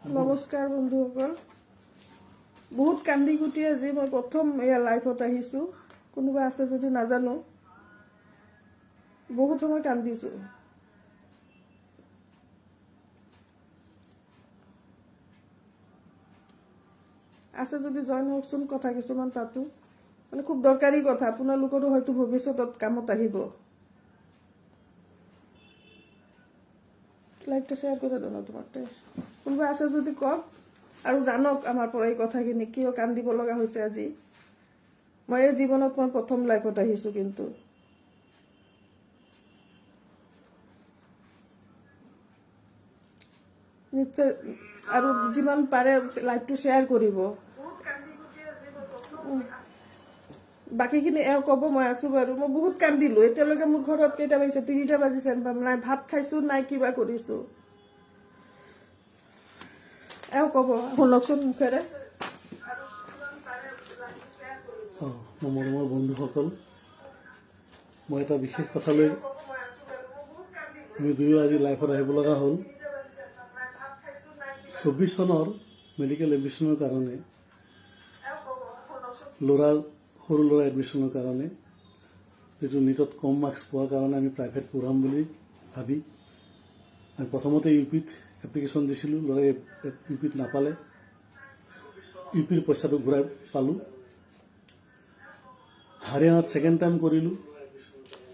নমস্কাৰ বন্ধুসকল, বহুত কান্দি কুটি আজি মই প্ৰথম এয়া লাইফত আহিছোঁ। কোনোবা আছে যদি নাজানো, বহুত সময় কান্দিছোঁ। আছে যদি জইন হওকচোন, কথা কিছুমান পাতোঁ। মানে খুব দৰকাৰী কথা, আপোনালোকৰো হয়তো ভৱিষ্যতত কামত আহিব। লাইভটা শ্বেয়াৰ কৰি দিওঁ ন তোমাক। কোনোবা আছে যদি কওক আৰু জানক আমাৰ পৰা এই কথাখিনি কিয় কান্দিব লগা হৈছে আজি। মই এই জীৱনত মই প্ৰথম লাইফত আহিছোঁ, কিন্তু নিশ্চয় আৰু যিমান পাৰে লাইভটো শ্বেয়াৰ কৰিব। বাকীখিনি এওঁ ক'ব, মই আছোঁ বাৰু। মই বহুত কান্দিলোঁ এতিয়ালৈকে। মোৰ ঘৰত কেইটা বাজিছে? 3টা বাজিছে। নাই ভাত খাইছোঁ, নাই কিবা কৰিছোঁ। এওঁ ক'ব, শুনকচোন মুখেৰে। মৰমৰ বন্ধুসকল, মই এটা বিশেষ কথালৈ আমি দুয়ো আজি লাইফত আহিব লগা হ'ল। 24 চনৰ মেডিকেল এডমিশ্যনৰ কাৰণে, সৰু ল'ৰা এডমিশ্যনৰ কাৰণে, যিটো নীটত কম মাৰ্কছ পোৱাৰ কাৰণে আমি প্ৰাইভেট পঢ়াম বুলি ভাবি আমি প্ৰথমতে ইউপিত এপ্লিকেশ্যন দিছিলোঁ। ল'ৰাই ইউপিত নাপালে, ইউপিৰ পইচাটো ঘূৰাই পালোঁ। হাৰিয়ানাত ছেকেণ্ড টাইম কৰিলোঁ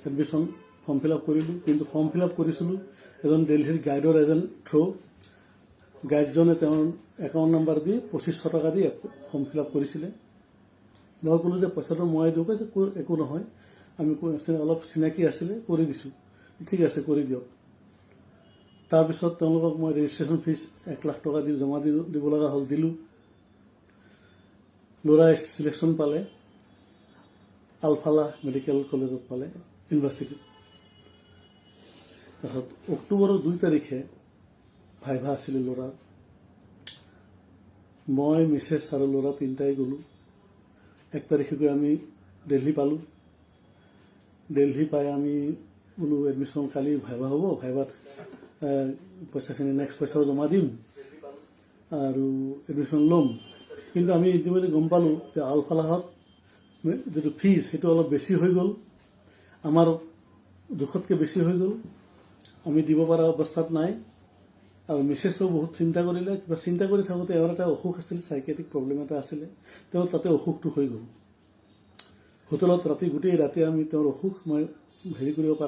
এডমিশ্যন, ফৰ্ম ফিল আপ কৰিলোঁ। কিন্তু ফৰ্ম ফিল আপ কৰিছিলোঁ এজন দিল্লীৰ গাইডৰ এজন গাইডজনে তেওঁৰ একাউণ্ট নাম্বাৰ দি 2500 টকা দি ফৰ্ম ফিল আপ কৰিছিলে। মই ক'লোঁ যে পইচাটো মই দিওঁ, যে একো নহয়, আমি অলপ চিনাকি আছিলে, কৰি দিছোঁ। ঠিক আছে, কৰি দিয়ক। তাৰপিছত তেওঁলোকক মই ৰেজিষ্ট্ৰেশ্যন ফিজ 1 লাখ টকা দি জমা দিব লগা হ'ল, দিলোঁ। ল'ৰাই ছিলেকশ্যন পালে, আলফালা মেডিকেল কলেজত পালে, ইউনিভাৰ্চিটিত। তাৰপিছত অক্টোবৰৰ 2 তাৰিখে ভাইভা আছিলে ল'ৰাৰ। মই, মিছেছ আৰু ল'ৰা তিনিটাই গ'লোঁ। 1 তাৰিখে গৈ আমি দিল্লী পালোঁ। দিল্লী পাই আমি বোলো এডমিশ্যন কালি ভাইভা হ'ব, ভাইভাত পইচাখিনি নেক্সট পইচাও জমা দিম আৰু এডমিশ্যন ল'ম। কিন্তু আমি ইতিমধ্যে গম পালোঁ যে আলফালাহত যিটো ফিজ সেইটো অলপ বেছি হৈ গ'ল, আমাৰ জোখতকৈ বেছি হৈ গ'ল। আমি দিব পৰা অৱস্থাত নাই। আৰু মিছেছেও বহুত চিন্তা কৰিলে। কিবা চিন্তা কৰি থাকোঁতে এওঁৰ এটা অসুখ আছিল, চাইকেট্ৰিক প্ৰব্লেম এটা আছিলে। তেওঁ তাতে অসুখটো হৈ গ'ল। হোটেলত গোটেই ৰাতি আমি তেওঁৰ অসুখ মই হেৰি কৰিব পৰা